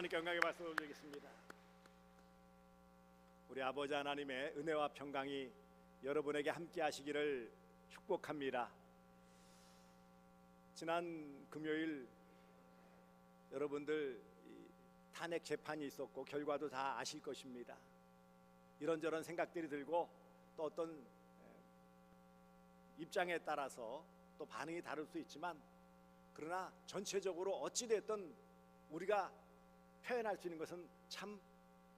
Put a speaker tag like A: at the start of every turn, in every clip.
A: 하나님께 영광의 말씀을 드리겠습니다. 우리 아버지 하나님의 은혜와 평강이 여러분에게 함께 하시기를 축복합니다. 지난 금요일 여러분들 탄핵 재판이 있었고 결과도 다 아실 것입니다. 이런저런 생각들이 들고 또 어떤 입장에 따라서 또 반응이 다를 수 있지만, 그러나 전체적으로 어찌됐든 우리가 표현할 수 있는 것은 참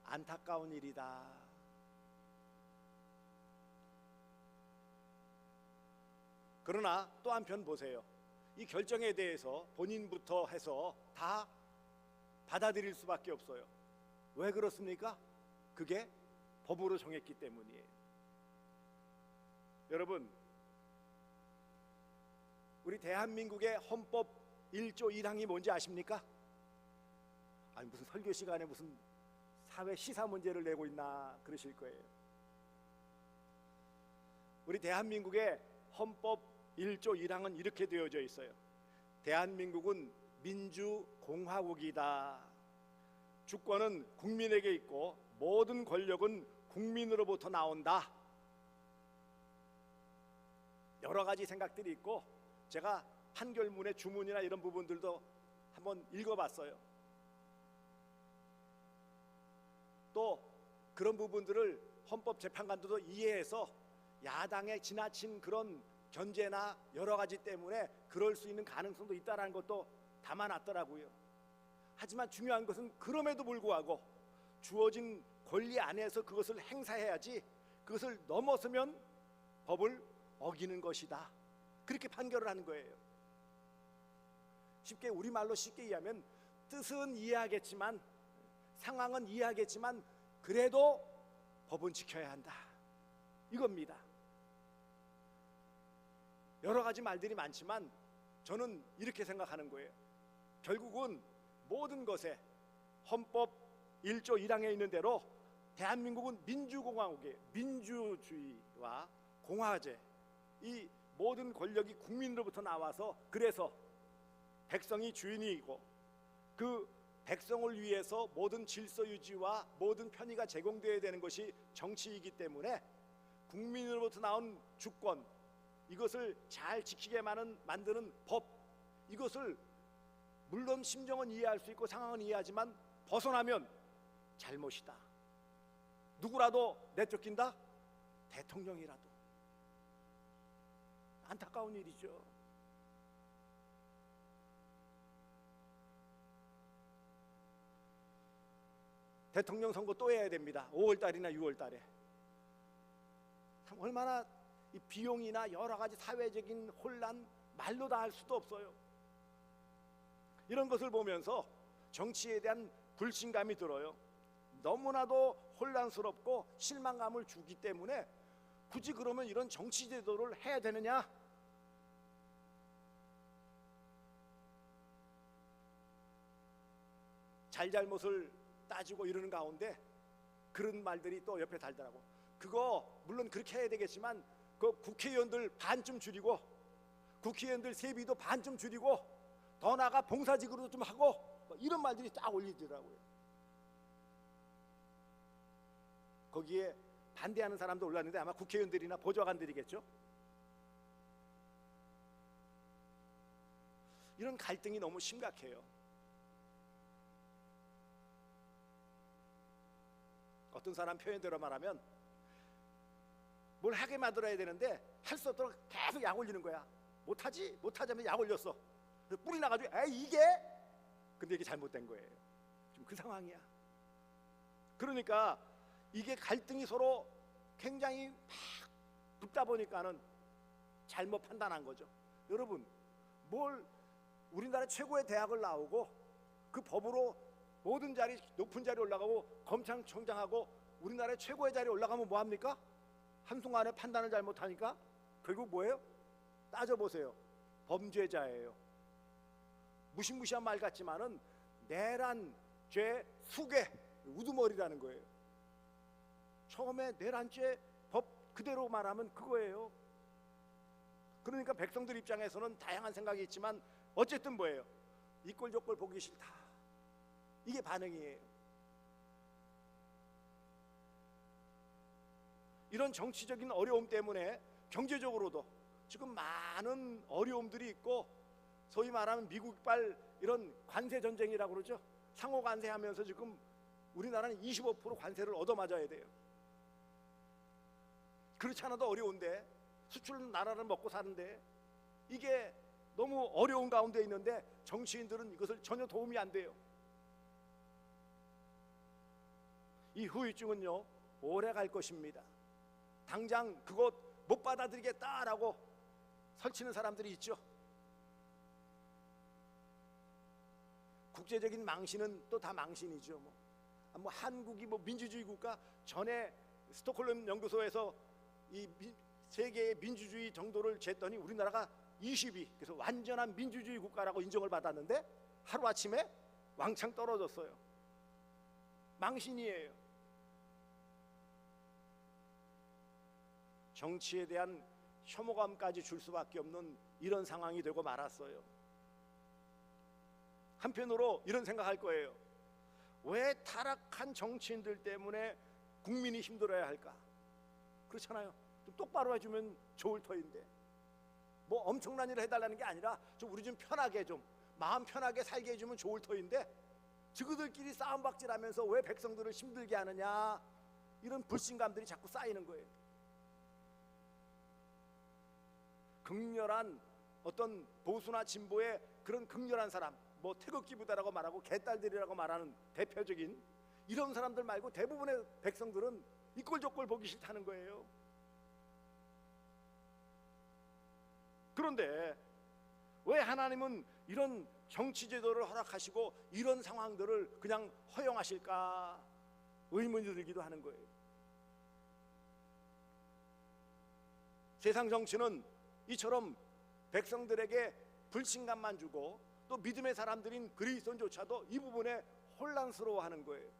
A: 안타까운 일이다. 그러나 또 한편 보세요. 이 결정에 대해서 본인부터 해서 다 받아들일 수밖에 없어요. 왜 그렇습니까? 그게 법으로 정했기 때문이에요. 여러분, 우리 대한민국의 헌법 1조 1항이 뭔지 아십니까? 아니, 무슨 설교 시간에 무슨 사회 시사 문제를 내고 있나 그러실 거예요. 우리 대한민국의 헌법 1조 1항은 이렇게 되어져 있어요. 대한민국은 민주공화국이다. 주권은 국민에게 있고 모든 권력은 국민으로부터 나온다. 여러 가지 생각들이 있고 제가 판결문의 주문이나 이런 부분들도 한번 읽어봤어요. 또 그런 부분들을 헌법재판관들도 이해해서 야당의 지나친 그런 견제나 여러 가지 때문에 그럴 수 있는 가능성도 있다는 것도 담아놨더라고요. 하지만 중요한 것은 그럼에도 불구하고 주어진 권리 안에서 그것을 행사해야지, 그것을 넘어서면 법을 어기는 것이다. 그렇게 판결을 하는 거예요. 쉽게 우리말로 쉽게 이해하면 뜻은 이해하겠지만, 상황은 이해하겠지만 그래도 법은 지켜야 한다, 이겁니다. 여러 가지 말들이 많지만 저는 이렇게 생각하는 거예요. 결국은 모든 것에 헌법 1조 1항에 있는 대로 대한민국은 민주공화국이에요. 민주주의와 공화제, 이 모든 권력이 국민으로부터 나와서, 그래서 백성이 주인이고 그 백성을 위해서 모든 질서 유지와 모든 편의가 제공되어야 되는 것이 정치이기 때문에 국민으로부터 나온 주권, 이것을 잘 지키게 만드는 법, 이것을 물론 심정은 이해할 수 있고 상황은 이해하지만 벗어나면 잘못이다. 누구라도 내쫓긴다? 대통령이라도. 안타까운 일이죠. 대통령 선거 또 해야 됩니다. 5월달이나 6월달에. 얼마나 이 비용이나 여러 가지 사회적인 혼란, 말로 다 할 수도 없어요. 이런 것을 보면서 정치에 대한 불신감이 들어요. 너무나도 혼란스럽고 실망감을 주기 때문에 굳이 그러면 이런 정치 제도를 해야 되느냐? 잘잘못을 따지고 이러는 가운데 그런 말들이 또 옆에 달더라고. 그거 물론 그렇게 해야 되겠지만 그 국회의원들 반쯤 줄이고, 국회의원들 세비도 반쯤 줄이고, 더 나아가 봉사직으로도 좀 하고, 이런 말들이 딱 올리더라고요. 거기에 반대하는 사람도 올랐는데 아마 국회의원들이나 보좌관들이겠죠. 이런 갈등이 너무 심각해요. 어떤 사람 표현대로 말하면 뭘 하게 만들어야 되는데 할 수 없도록 계속 약 올리는 거야. 못하자면 약 올렸어. 뿔이 나가지고 이게? 근데 이게 잘못된 거예요. 지금 그 상황이야. 그러니까 이게 갈등이 서로 굉장히 막 붙다 보니까는 잘못 판단한 거죠. 여러분, 뭘 우리나라 최고의 대학을 나오고 그 법으로 모든 자리, 높은 자리 올라가고 검찰총장하고 우리나라의 최고의 자리에 올라가면 뭐합니까? 한순간에 판단을 잘못하니까 결국 뭐예요? 따져보세요. 범죄자예요. 무시무시한 말 같지만은 내란, 죄, 수괴, 우두머리라는 거예요. 처음에 내란죄 법 그대로 말하면 그거예요. 그러니까 백성들 입장에서는 다양한 생각이 있지만 어쨌든 뭐예요? 이 꼴 저 꼴 보기 싫다. 이게 반응이에요. 이런 정치적인 어려움 때문에 경제적으로도 지금 많은 어려움들이 있고, 소위 말하면 미국발 이런 관세 전쟁이라고 그러죠. 상호 관세하면서 지금 우리나라는 25% 관세를 얻어맞아야 돼요. 그렇지 않아도 어려운데, 수출 나라를 먹고 사는데 이게 너무 어려운 가운데 있는데 정치인들은 이것을 전혀 도움이 안 돼요. 이 후유증은요 오래 갈 것입니다. 당장 그것 못 받아들이겠다라고 설치는 사람들이 있죠. 국제적인 망신은 또 다 망신이죠. 뭐 한국이 뭐 민주주의 국가, 전에 스톡홀름 연구소에서 이 세계의 민주주의 정도를 쟀더니 우리나라가 20위, 그래서 완전한 민주주의 국가라고 인정을 받았는데 하루아침에 왕창 떨어졌어요. 망신이에요. 정치에 대한 혐오감까지 줄 수밖에 없는 이런 상황이 되고 말았어요. 한편으로 이런 생각할 거예요. 왜 타락한 정치인들 때문에 국민이 힘들어야 할까? 그렇잖아요. 좀 똑바로 해주면 좋을 터인데, 뭐 엄청난 일을 해달라는 게 아니라 좀 우리 좀 편하게, 좀 마음 편하게 살게 해주면 좋을 터인데, 저그들끼리 싸움박질하면서 왜 백성들을 힘들게 하느냐, 이런 불신감들이 자꾸 쌓이는 거예요. 극렬한 어떤 보수나 진보의 그런 극렬한 사람, 뭐 태극기 부대라고 말하고 개딸들이라고 말하는 대표적인 이런 사람들 말고 대부분의 백성들은 이꼴저꼴 보기 싫다는 거예요. 그런데 왜 하나님은 이런 정치 제도를 허락하시고 이런 상황들을 그냥 허용하실까 의문이 들기도 하는 거예요. 세상 정치는 이처럼 백성들에게 불신감만 주고 또 믿음의 사람들인 그리스도인조차도 이 부분에 혼란스러워하는 거예요.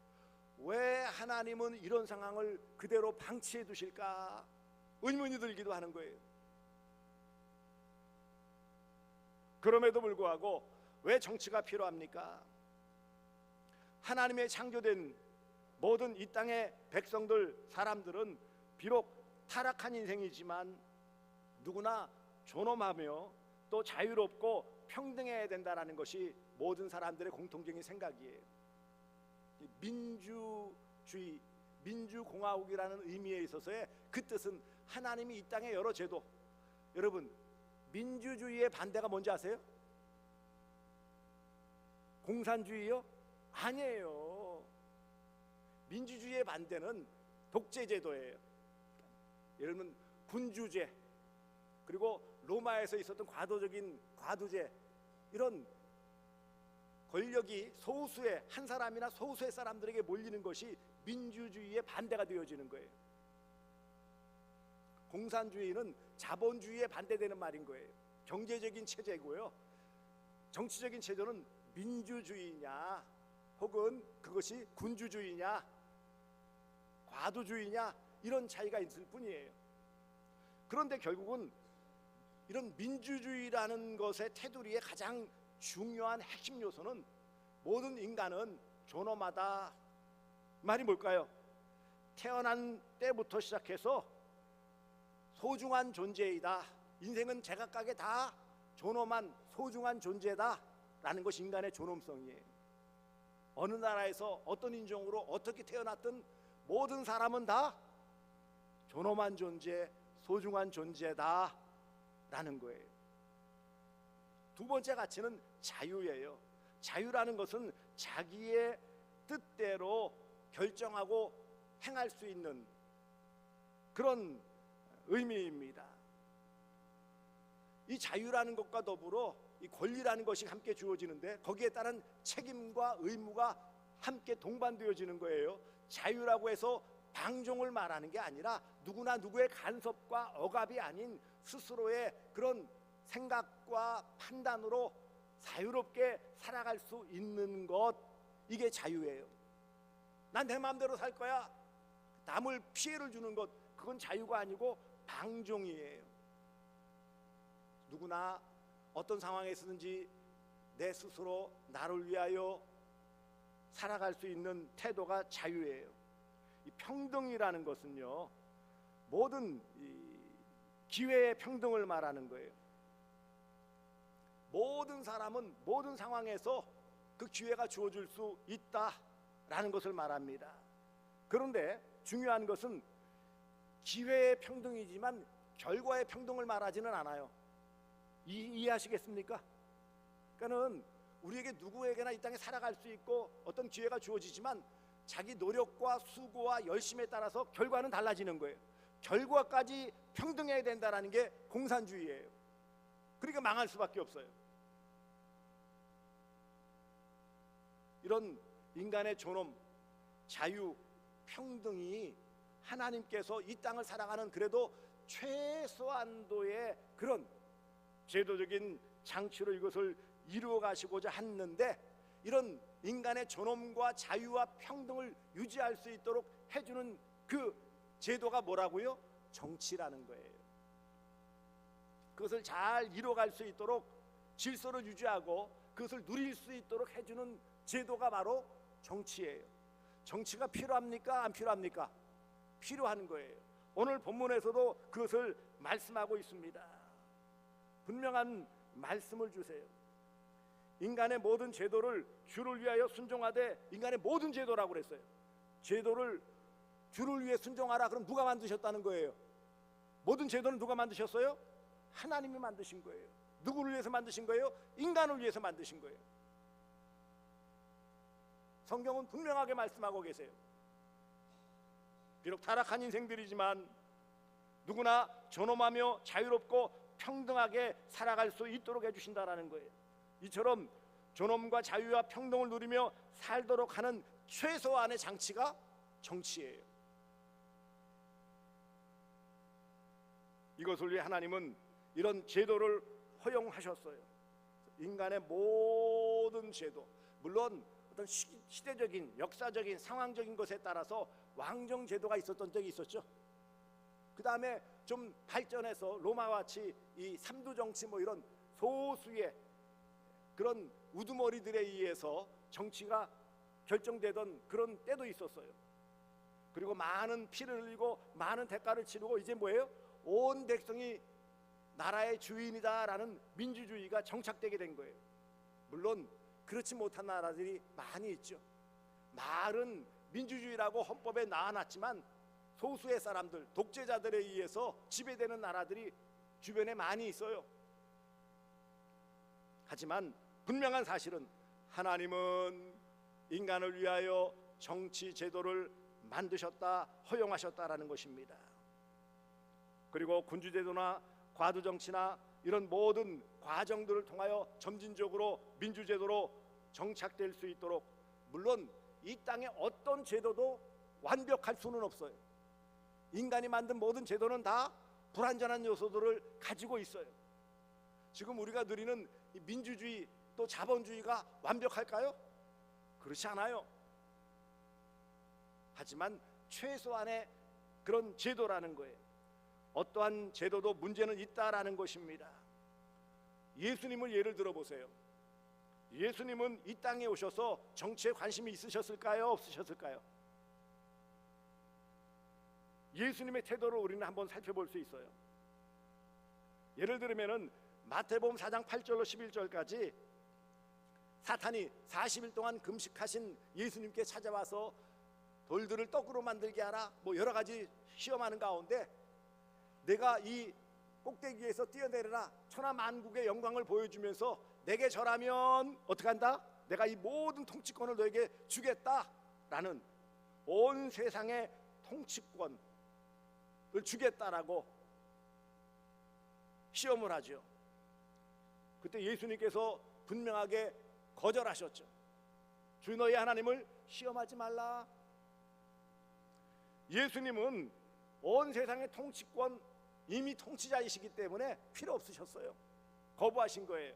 A: 왜 하나님은 이런 상황을 그대로 방치해 두실까 의문이 들기도 하는 거예요. 그럼에도 불구하고 왜 정치가 필요합니까? 하나님의 창조된 모든 이 땅의 백성들, 사람들은 비록 타락한 인생이지만 누구나 존엄하며 또 자유롭고 평등해야 된다는 것이 모든 사람들의 공통적인 생각이에요. 민주주의, 민주공화국이라는 의미에 있어서의 그 뜻은 하나님이 이 땅의 여러 제도, 여러분 민주주의의 반대가 뭔지 아세요? 공산주의요? 아니에요. 민주주의의 반대는 독재제도예요. 예를 들면 군주제, 그리고 로마에서 있었던 과도제, 이런 권력이 소수의 한 사람이나 소수의 사람들에게 몰리는 것이 민주주의의 반대가 되어지는 거예요. 공산주의는 자본주의에 반대되는 말인 거예요. 경제적인 체제고요. 정치적인 체제는 민주주의냐 혹은 그것이 군주주의냐 과도주의냐 이런 차이가 있을 뿐이에요. 그런데 결국은 이런 민주주의라는 것의 테두리의 가장 중요한 핵심 요소는 모든 인간은 존엄하다. 말이 뭘까요? 태어난 때부터 시작해서 소중한 존재이다. 인생은 제각각의 다 존엄한 소중한 존재다 라는 것이 인간의 존엄성이에요. 어느 나라에서 어떤 인종으로 어떻게 태어났든 모든 사람은 다 존엄한 존재, 소중한 존재다 라는 거예요. 두 번째 가치는 자유예요. 자유라는 것은 자기의 뜻대로 결정하고 행할 수 있는 그런 의미입니다. 이 자유라는 것과 더불어 이 권리라는 것이 함께 주어지는데 거기에 따른 책임과 의무가 함께 동반되어지는 거예요. 자유라고 해서 방종을 말하는 게 아니라 누구나 누구의 간섭과 억압이 아닌 스스로의 그런 생각과 판단으로 자유롭게 살아갈 수 있는 것, 이게 자유예요. 난 내 마음대로 살 거야. 남을 피해를 주는 것, 그건 자유가 아니고 방종이에요. 누구나 어떤 상황에 있든지 내 스스로 나를 위하여 살아갈 수 있는 태도가 자유예요. 이 평등이라는 것은요, 모든 기회의 평등을 말하는 거예요. 모든 사람은 모든 상황에서 그 기회가 주어질 수 있다라는 것을 말합니다. 그런데 중요한 것은 기회의 평등이지만 결과의 평등을 말하지는 않아요. 이해하시겠습니까? 그러니까는 우리에게 누구에게나 이 땅에 살아갈 수 있고 어떤 기회가 주어지지만 자기 노력과 수고와 열심에 따라서 결과는 달라지는 거예요. 결과까지 평등해야 된다는 게 공산주의예요. 그러니까 망할 수밖에 없어요. 이런 인간의 존엄, 자유, 평등이 하나님께서 이 땅을 살아가는 그래도 최소한도의 그런 제도적인 장치로 이것을 이루어 가시고자 했는데, 이런 인간의 존엄과 자유와 평등을 유지할 수 있도록 해주는 그 제도가 뭐라고요? 정치라는 거예요. 그것을 잘 이루어갈 수 있도록 질서를 유지하고 그것을 누릴 수 있도록 해주는 제도가 바로 정치예요. 정치가 필요합니까? 안 필요합니까? 필요한 거예요. 오늘 본문에서도 그것을 말씀하고 있습니다. 분명한 말씀을 주세요. 인간의 모든 제도를 주를 위하여 순종하되, 인간의 모든 제도라고 그랬어요. 제도를 주를 위해 순종하라. 그럼 누가 만드셨다는 거예요? 모든 제도는 누가 만드셨어요? 하나님이 만드신 거예요. 누구를 위해서 만드신 거예요? 인간을 위해서 만드신 거예요. 성경은 분명하게 말씀하고 계세요. 비록 타락한 인생들이지만 누구나 존엄하며 자유롭고 평등하게 살아갈 수 있도록 해주신다라는 거예요. 이처럼 존엄과 자유와 평등을 누리며 살도록 하는 최소한의 장치가 정치예요. 이것을 위해 하나님은 이런 제도를 허용하셨어요. 인간의 모든 제도, 물론 어떤 시대적인 역사적인 상황적인 것에 따라서 왕정 제도가 있었던 적이 있었죠. 그 다음에 좀 발전해서 로마와 같이 이 삼두 정치 뭐 이런 소수의 그런 우두머리들에 의해서 정치가 결정되던 그런 때도 있었어요. 그리고 많은 피를 흘리고 많은 대가를 치르고 이제 뭐예요? 온 백성이 나라의 주인이다라는 민주주의가 정착되게 된 거예요. 물론 그렇지 못한 나라들이 많이 있죠. 말은 민주주의라고 헌법에 나와놨지만 소수의 사람들, 독재자들에 의해서 지배되는 나라들이 주변에 많이 있어요. 하지만 분명한 사실은 하나님은 인간을 위하여 정치 제도를 만드셨다, 허용하셨다라는 것입니다. 그리고 군주제도나 과도정치나 이런 모든 과정들을 통하여 점진적으로 민주제도로 정착될 수 있도록, 물론 이 땅에 어떤 제도도 완벽할 수는 없어요. 인간이 만든 모든 제도는 다 불완전한 요소들을 가지고 있어요. 지금 우리가 누리는 이 민주주의 또 자본주의가 완벽할까요? 그렇지 않아요. 하지만 최소한의 그런 제도라는 거예요. 어떠한 제도도 문제는 있다라는 것입니다. 예수님을 예를 들어보세요. 예수님은 이 땅에 오셔서 정치에 관심이 있으셨을까요? 없으셨을까요? 예수님의 태도를 우리는 한번 살펴볼 수 있어요. 예를 들면은 마태복음 4장 8절로 11절까지 사탄이 40일 동안 금식하신 예수님께 찾아와서 돌들을 떡으로 만들게 하라, 뭐 여러 가지 시험하는 가운데 내가 이 꼭대기에서 뛰어내려라, 천하 만국의 영광을 보여주면서 내게 절하면 어떻게 한다? 내가 이 모든 통치권을 너에게 주겠다라는, 온 세상의 통치권을 주겠다라고 시험을 하죠. 그때 예수님께서 분명하게 거절하셨죠. 주 너희 하나님을 시험하지 말라. 예수님은 온 세상의 통치권 이미 통치자이시기 때문에 필요 없으셨어요. 거부하신 거예요.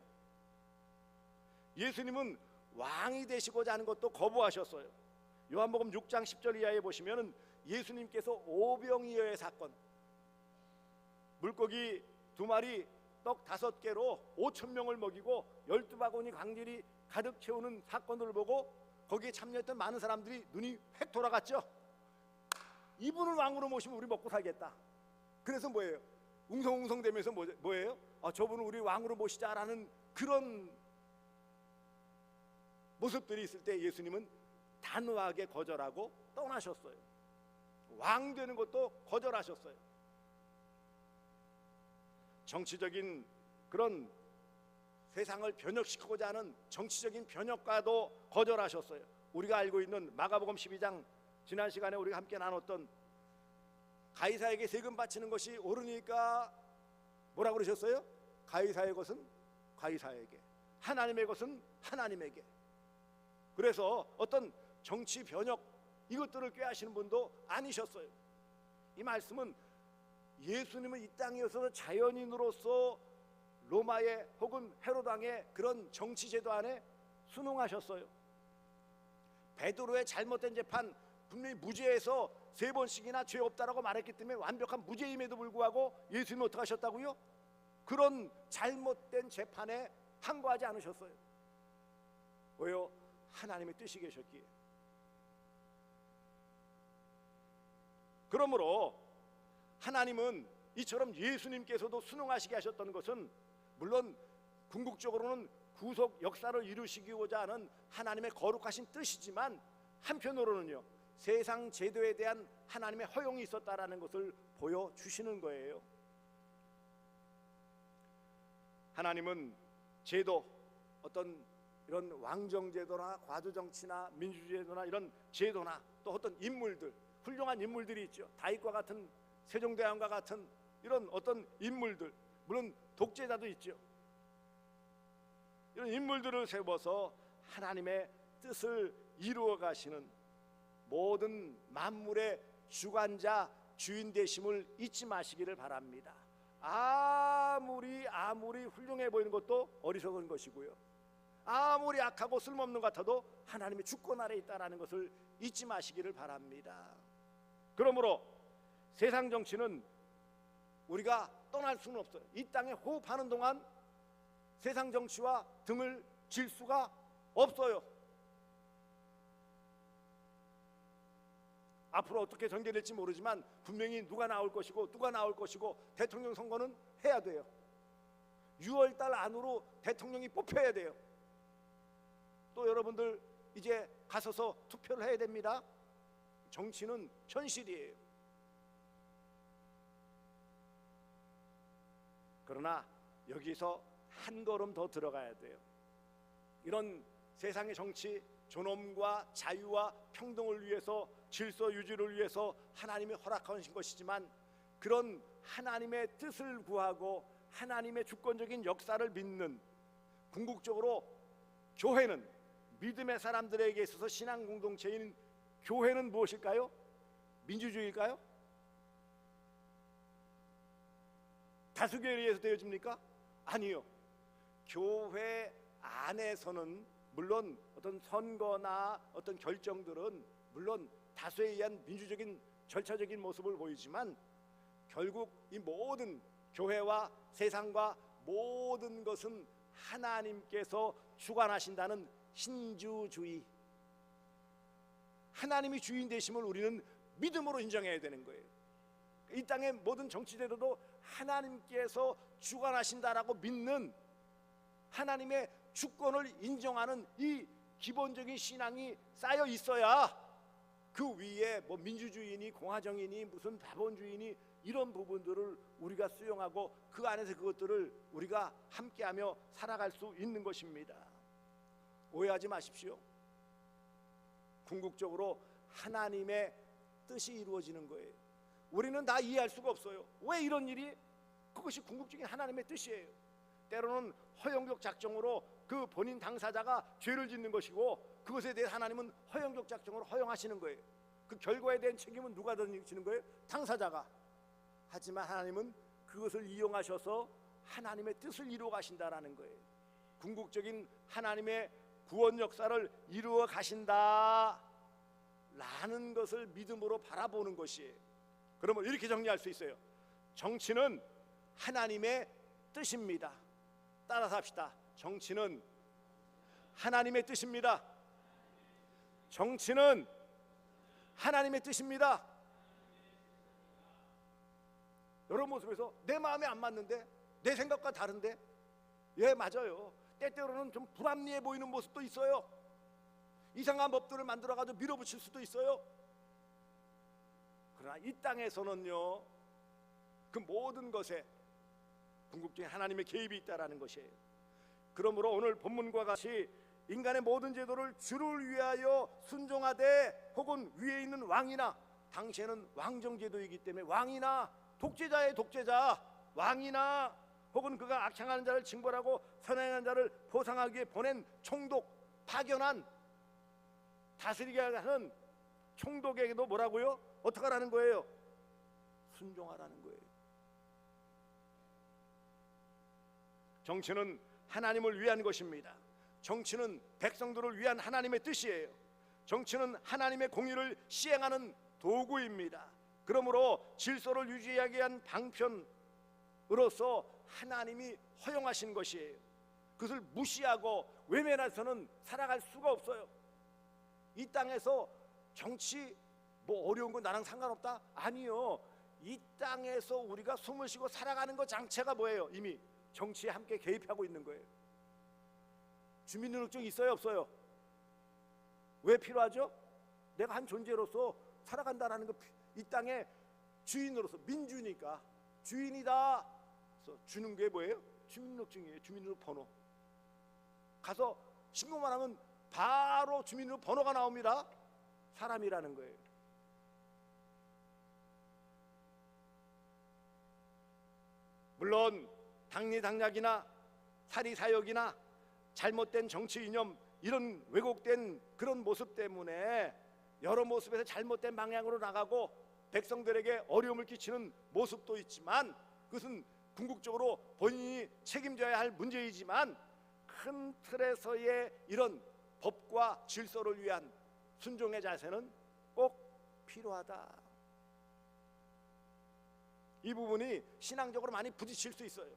A: 예수님은 왕이 되시고자 하는 것도 거부하셨어요. 요한복음 6장 10절 이하에 보시면 예수님께서 오병이어의 사건, 물고기 2마리 떡 5개로 5,000명을 먹이고 12바구니 강질이 가득 채우는 사건을 보고 거기에 참여했던 많은 사람들이 눈이 획 돌아갔죠. 이분을 왕으로 모시면 우리 먹고 살겠다. 그래서 뭐예요? 웅성웅성대면서 뭐예요? 저분을 우리 왕으로 모시자라는 그런 모습들이 있을 때 예수님은 단호하게 거절하고 떠나셨어요. 왕 되는 것도 거절하셨어요. 정치적인 그런 세상을 변혁시키고자 하는 정치적인 변혁과도 거절하셨어요. 우리가 알고 있는 마가복음 12장, 지난 시간에 우리가 함께 나눴던 가이사에게 세금 바치는 것이 옳으니까 뭐라고 그러셨어요? 가이사의 것은 가이사에게, 하나님의 것은 하나님에게. 그래서 어떤 정치 변혁 이것들을 꾀하시는 분도 아니셨어요. 이 말씀은 예수님은 이 땅에 오셔서 자연인으로서 로마의 혹은 헤로당의 그런 정치 제도 안에 순응하셨어요. 베드로의 잘못된 재판, 분명히 무죄해서 3번씩이나 죄 없다라고 말했기 때문에 완벽한 무죄임에도 불구하고 예수님은 어떻게 하셨다고요? 그런 잘못된 재판에 항거하지 않으셨어요. 왜요? 하나님의 뜻이 계셨기에. 그러므로 하나님은 이처럼 예수님께서도 순응하시게 하셨던 것은 물론 궁극적으로는 구속 역사를 이루시고자 하는 하나님의 거룩하신 뜻이지만 한편으로는요, 세상 제도에 대한 하나님의 허용이 있었다라는 것을 보여주시는 거예요. 하나님은 제도, 어떤 이런 왕정제도나 과도정치나 민주제도나 이런 제도나 또 어떤 인물들, 훌륭한 인물들이 있죠. 다윗과 같은, 세종대왕과 같은 이런 어떤 인물들, 물론 독재자도 있죠. 이런 인물들을 세워서 하나님의 뜻을 이루어 가시는 모든 만물의 주관자, 주인 되심을 잊지 마시기를 바랍니다. 아무리 훌륭해 보이는 것도 어리석은 것이고요, 아무리 악하고 쓸모없는 것 같아도 하나님의 주권 아래 있다는 것을 잊지 마시기를 바랍니다. 그러므로 세상 정치는 우리가 떠날 수는 없어요. 이 땅에 호흡하는 동안 세상 정치와 등을 질 수가 없어요. 앞으로 어떻게 전개될지 모르지만 분명히 누가 나올 것이고 대통령 선거는 해야 돼요. 6월달 안으로 대통령이 뽑혀야 돼요. 또 여러분들 이제 가서서 투표를 해야 됩니다. 정치는 현실이에요. 그러나 여기서 한 걸음 더 들어가야 돼요. 이런 세상의 정치, 존엄과 자유와 평등을 위해서, 질서 유지를 위해서 하나님이 허락하신 것이지만 그런 하나님의 뜻을 구하고 하나님의 주권적인 역사를 믿는, 궁극적으로 교회는, 믿음의 사람들에게 있어서 신앙 공동체인 교회는 무엇일까요? 민주주의일까요? 다수결에 의해서 되어집니까? 아니요. 교회 안에서는 물론 어떤 선거나 어떤 결정들은 물론 다수에 의한 민주적인 절차적인 모습을 보이지만 결국 이 모든 교회와 세상과 모든 것은 하나님께서 주관하신다는 신주주의, 하나님이 주인 되심을 우리는 믿음으로 인정해야 되는 거예요. 이 땅의 모든 정치제도도 하나님께서 주관하신다라고 믿는 하나님의 주권을 인정하는 이 기본적인 신앙이 쌓여 있어야 그 위에 뭐 민주주의니 공화정이니 무슨 자본주의니 이런 부분들을 우리가 수용하고 그 안에서 그것들을 우리가 함께하며 살아갈 수 있는 것입니다. 오해하지 마십시오. 궁극적으로 하나님의 뜻이 이루어지는 거예요. 우리는 다 이해할 수가 없어요. 왜 이런 일이? 그것이 궁극적인 하나님의 뜻이에요. 때로는 허영적 작정으로 그 본인 당사자가 죄를 짓는 것이고 그것에 대해 하나님은 허영적 작정으로 허용하시는 거예요. 그 결과에 대한 책임은 누가 져지는 거예요? 당사자가. 하지만 하나님은 그것을 이용하셔서 하나님의 뜻을 이루어 가신다라는 거예요. 궁극적인 하나님의 구원 역사를 이루어 가신다 라는 것을 믿음으로 바라보는 것이에요. 그러면 이렇게 정리할 수 있어요. 정치는 하나님의 뜻입니다. 따라서 합시다. 정치는 하나님의 뜻입니다. 정치는 하나님의 뜻입니다. 여러 모습에서 내 마음에 안 맞는데, 내 생각과 다른데, 예, 맞아요. 때때로는 좀 불합리해 보이는 모습도 있어요. 이상한 법들을 만들어가지고 밀어붙일 수도 있어요. 그러나 이 땅에서는요, 그 모든 것에 궁극적인 하나님의 개입이 있다라는 것이에요. 그러므로 오늘 본문과 같이 인간의 모든 제도를 주를 위하여 순종하되, 혹은 위에 있는 왕이나, 당시에는 왕정제도이기 때문에 왕이나 독재자의 독재자, 왕이나 혹은 그가 악행하는 자를 징벌하고 선행하는 자를 보상하기 위해 보낸 총독, 파견한 다스리게 하는 총독에게도 뭐라고요? 어떻게 하라는 거예요? 순종하라는 거예요. 정치는 하나님을 위한 것입니다. 정치는 백성들을 위한 하나님의 뜻이에요. 정치는 하나님의 공의를 시행하는 도구입니다. 그러므로 질서를 유지하기 위한 방편으로서 하나님이 허용하신 것이에요. 그것을 무시하고 외면해서는 살아갈 수가 없어요. 이 땅에서 정치 뭐 어려운 건 나랑 상관없다? 아니요. 이 땅에서 우리가 숨을 쉬고 살아가는 것 자체가 뭐예요? 이미 정치에 함께 개입하고 있는 거예요. 주민등록증 있어요, 없어요? 왜 필요하죠? 내가 한 존재로서 살아간다는 거, 이 땅의 주인으로서, 민주니까 주인이다. 그래서 주는 게 뭐예요? 주민등록증이에요. 주민등록 번호. 가서 신고만 하면 바로 주민등록 번호가 나옵니다. 사람이라는 거예요. 물론 당리당략이나 사리사욕이나 잘못된 정치 이념, 이런 왜곡된 그런 모습 때문에 여러 모습에서 잘못된 방향으로 나가고 백성들에게 어려움을 끼치는 모습도 있지만, 그것은 궁극적으로 본인이 책임져야 할 문제이지만, 큰 틀에서의 이런 법과 질서를 위한 순종의 자세는 꼭 필요하다. 이 부분이 신앙적으로 많이 부딪힐 수 있어요.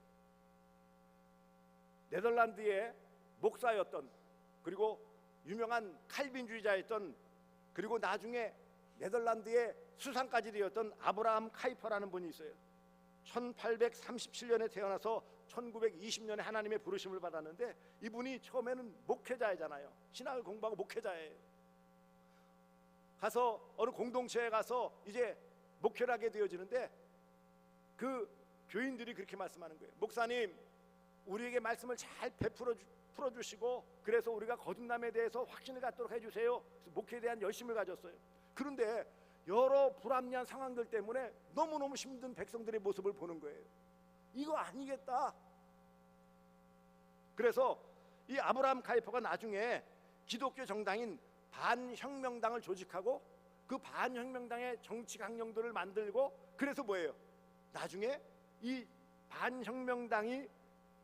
A: 네덜란드의 목사였던, 그리고 유명한 칼빈주의자였던, 그리고 나중에 네덜란드의 수상까지 되었던 아브라함 카이퍼라는 분이 있어요. 1837년에 태어나서 1920년에 하나님의 부르심을 받았는데, 이분이 처음에는 목회자잖아요. 신학을 공부하고 목회자예요. 가서 어느 공동체에 가서 이제 목회를 하게 되어지는데, 그 교인들이 그렇게 말씀하는 거예요. 목사님, 우리에게 말씀을 잘 풀어주시고, 그래서 우리가 거듭남에 대해서 확신을 갖도록 해주세요. 그래서 목회에 대한 열심을 가졌어요. 그런데 여러 불합리한 상황들 때문에 너무너무 힘든 백성들의 모습을 보는 거예요. 이거 아니겠다. 그래서 이 아브라함 카이퍼가 나중에 기독교 정당인 반혁명당을 조직하고, 그 반혁명당의 정치 강령들을 만들고, 그래서 뭐예요? 나중에 이 반혁명당이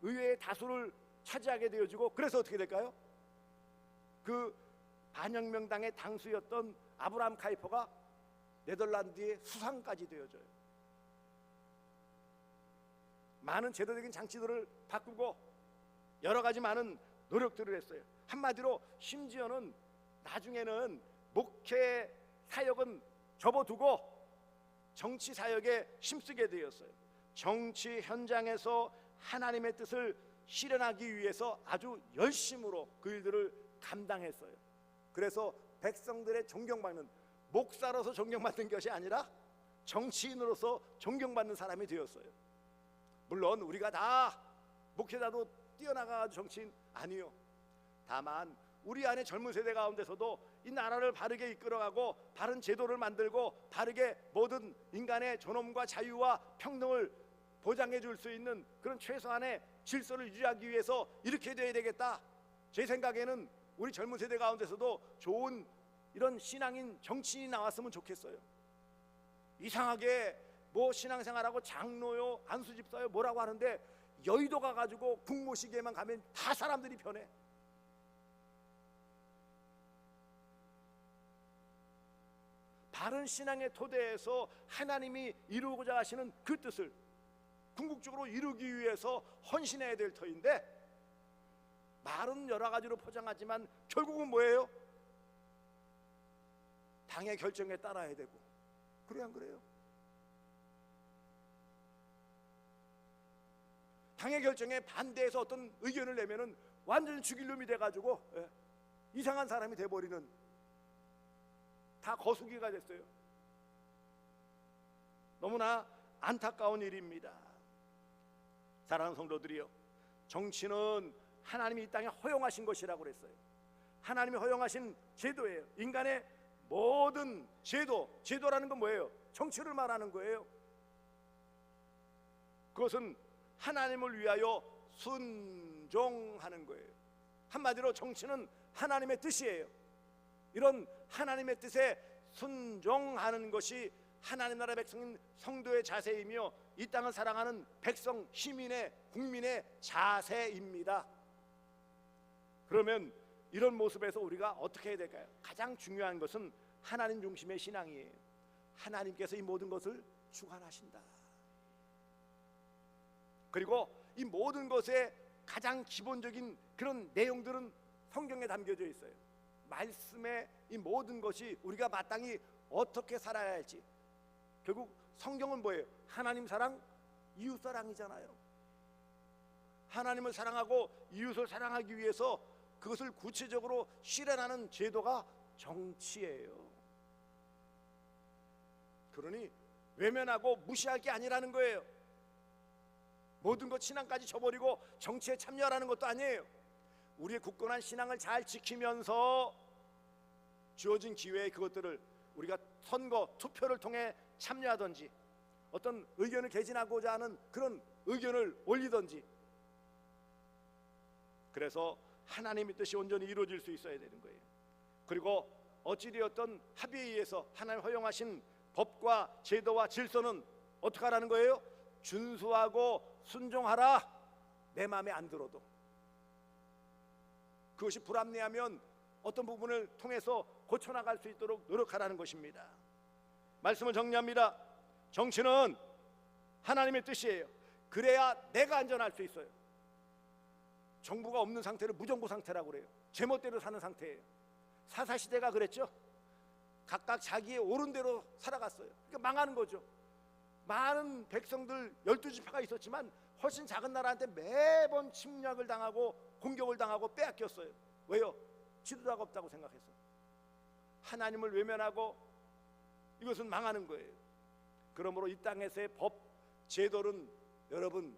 A: 의회의 다수를 차지하게 되어지고, 그래서 어떻게 될까요? 그 반혁명당의 당수였던 아브라함 카이퍼가 네덜란드의 수상까지 되어져요. 많은 제도적인 장치들을 바꾸고 여러 가지 많은 노력들을 했어요. 한마디로 심지어는 나중에는 목회 사역은 접어두고 정치 사역에 힘쓰게 되었어요. 정치 현장에서 하나님의 뜻을 실현하기 위해서 아주 열심으로 그 일들을 감당했어요. 그래서 백성들의 존경받는, 목사로서 존경받는 것이 아니라 정치인으로서 존경받는 사람이 되었어요. 물론 우리가 다 목회자도 뛰어나가 정치인 아니요. 다만 우리 안에 젊은 세대 가운데서도 이 나라를 바르게 이끌어가고 바른 제도를 만들고 바르게 모든 인간의 존엄과 자유와 평등을 보장해 줄 수 있는 그런 최소한의 질서를 유지하기 위해서 이렇게 돼야 되겠다. 제 생각에는 우리 젊은 세대 가운데서도 좋은 이런 신앙인 정치인이 나왔으면 좋겠어요. 이상하게 뭐 신앙생활하고 장로요, 안수집사요 뭐라고 하는데, 여의도 가가지고 국모시계만 가면 다 사람들이 변해. 바른 신앙의 토대에서 하나님이 이루고자 하시는 그 뜻을 궁극적으로 이루기 위해서 헌신해야 될 터인데, 말은 여러 가지로 포장하지만 결국은 뭐예요? 당의 결정에 따라야 되고, 그래야 안 그래요? 당의 결정에 반대해서 어떤 의견을 내면은 완전히 죽일 놈이 돼가지고 이상한 사람이 돼버리는, 다 거수기가 됐어요. 너무나 안타까운 일입니다. 사랑하는 성도들이요, 정치는 하나님이 이 땅에 허용하신 것이라고 그랬어요. 하나님이 허용하신 제도예요. 인간의 모든 제도라는 건 뭐예요? 정치를 말하는 거예요. 그것은 하나님을 위하여 순종하는 거예요. 한마디로 정치는 하나님의 뜻이에요. 이런 하나님의 뜻에 순종하는 것이 하나님 나라 백성인 성도의 자세이며 이 땅을 사랑하는 백성, 시민의, 국민의 자세입니다. 그러면 이런 모습에서 우리가 어떻게 해야 될까요? 가장 중요한 것은 하나님 중심의 신앙이에요. 하나님께서 이 모든 것을 주관하신다. 그리고 이 모든 것의 가장 기본적인 그런 내용들은 성경에 담겨져 있어요. 말씀의 이 모든 것이 우리가 마땅히 어떻게 살아야 할지. 결국 성경은 뭐예요? 하나님 사랑, 이웃 사랑이잖아요. 하나님을 사랑하고 이웃을 사랑하기 위해서 그것을 구체적으로 실현하는 제도가 정치예요. 그러니 외면하고 무시할 게 아니라는 거예요. 모든 것 신앙까지 저버리고 정치에 참여하라는 것도 아니에요. 우리의 굳건한 신앙을 잘 지키면서 주어진 기회에 그것들을 우리가 선거, 투표를 통해 참여하든지, 어떤 의견을 개진하고자 하는 그런 의견을 올리든지, 그래서 하나님의 뜻이 온전히 이루어질 수 있어야 되는 거예요. 그리고 어찌되었던 합의에 의해서 하나님 허용하신 법과 제도와 질서는 어떻게 하라는 거예요? 준수하고 순종하라. 내 마음에 안 들어도. 그것이 불합리하면 어떤 부분을 통해서 고쳐나갈 수 있도록 노력하라는 것입니다. 말씀을 정리합니다. 정치는 하나님의 뜻이에요. 그래야 내가 안전할 수 있어요. 정부가 없는 상태를 무정부 상태라고 그래요. 제멋대로 사는 상태예요. 사사시대가 그랬죠. 각각 자기의 옳은 대로 살아갔어요. 그러니까 망하는 거죠. 많은 백성들 12지파가 있었지만 훨씬 작은 나라한테 매번 침략을 당하고 공격을 당하고 빼앗겼어요. 왜요? 지도자가 없다고 생각해서. 하나님을 외면하고 이것은 망하는 거예요. 그러므로 이 땅에서의 법, 제도는 여러분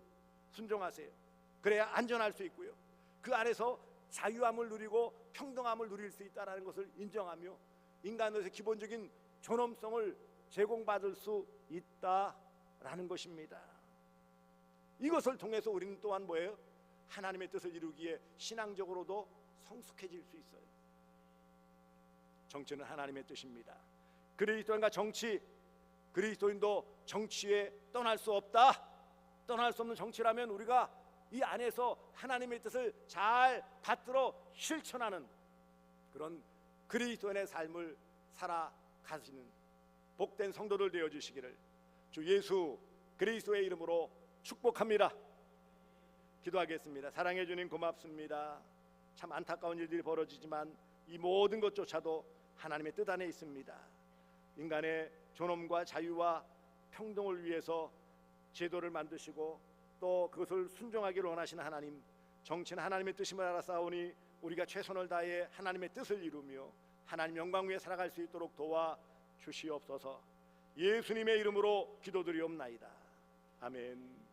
A: 순종하세요. 그래야 안전할 수 있고요. 그 안에서 자유함을 누리고 평등함을 누릴 수 있다는 것을 인정하며 인간으로서의 기본적인 존엄성을 제공받을 수 있다라는 것입니다. 이것을 통해서 우리는 또한 뭐예요? 하나님의 뜻을 이루기에 신앙적으로도 성숙해질 수 있어요. 정치는 하나님의 뜻입니다. 그리스도인과 정치, 그리스도인도 정치에 떠날 수 없다. 떠날 수 없는 정치라면 우리가 이 안에서 하나님의 뜻을 잘 받들어 실천하는 그런 그리스도인의 삶을 살아가시는 복된 성도들 되어 주시기를 주 예수 그리스도의 이름으로 축복합니다. 기도하겠습니다. 사랑해 주님 고맙습니다. 참 안타까운 일들이 벌어지지만 이 모든 것조차도 하나님의 뜻 안에 있습니다. 인간의 존엄과 자유와 평등을 위해서 제도를 만드시고 또 그것을 순종하기를 원하시는 하나님, 정치는 하나님의 뜻임을 알아싸우니 우리가 최선을 다해 하나님의 뜻을 이루며 하나님 영광 위에 살아갈 수 있도록 도와 주시옵소서. 예수님의 이름으로 기도드리옵나이다. 아멘.